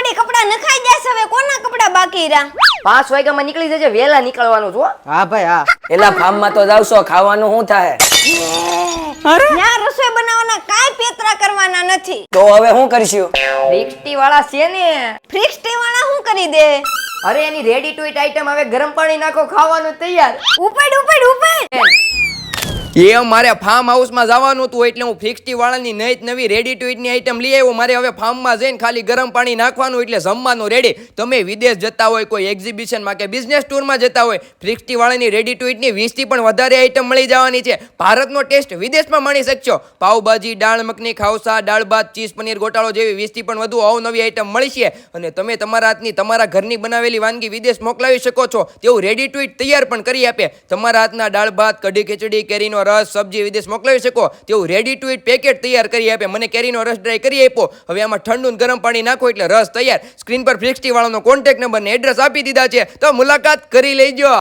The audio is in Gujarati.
ઘડી કપડા નખાઈ જશે હવે કોના કપડા બાકી રહ્યા 5 વાગ્યામાં નીકળી જજે વેલા નીકળવાનું છો હા ભાઈ હા. એલા ફાર્મમાં તો જાવશો ખાવાનું શું થાય ત્યાં રસોઈ બનાવવાના કાંઈ પેતરા કરવાના નથી તો હવે શું કરશું ફિક્સટી વાળા છે ને ફ્રીક્સ ટી વાળા શું કરી દે અરે એની રેડી ટુ ઈટ આઈટમ હવે ગરમ પાણી નાખો ખાવાનું તૈયાર ઉપાડ એ મારે ફાર્મ હાઉસમાં જવાનું હતું એટલે હું ફિક્સટી વાળાની નવી રેડી ટુ ઈટની આઈટમ લઈ આવ્યો. મારે હવે ફાર્મમાં જઈને ખાલી ગરમ પાણી નાખવાનું એટલે જમવાનું રેડી. તમે વિદેશ જતા હોય, કોઈ એક્ઝિબિશનમાં કે બિઝનેસ ટૂરમાં જતા હોય, ફિક્સટી વાળાની રેડી ટુ ઈટની 20 થી પણ વધારે આઈટમ મળી જવાની છે. ભારતનો ટેસ્ટ વિદેશમાં માણી શકશો. પાવભાજી, દાળ મખની, ખાવસા, દાળ ભાત, ચીઝ પનીર ગોટાળો જેવી 20 થી પણ વધુ અવનવી આઈટમ મળી છે. અને તમે તમારા હાથની તમારા ઘરની બનાવેલી વાનગી વિદેશ મોકલાવી શકો છો. તેવું રેડી ટુ ઈટ તૈયાર પણ કરી આપે. તમારા હાથના દાળ ભાત, કઢી ખીચડી, કેરીનો રસ, સબ્જી વિદેશ મોકલાવી શકો તેવું રેડી ટુ ઈટ પેકેટ તૈયાર કરી આપે. મને કેરીનો રસ ડ્રાય કરી આપ્યો. હવે આમાં ઠંડુ ગરમ પાણી નાખો એટલે રસ તૈયાર. સ્ક્રીન પર ફિક્સટી વાળાનો કોન્ટેક્ટ નંબર ને એડ્રેસ આપી દીધા છે, તો મુલાકાત કરી લેજો.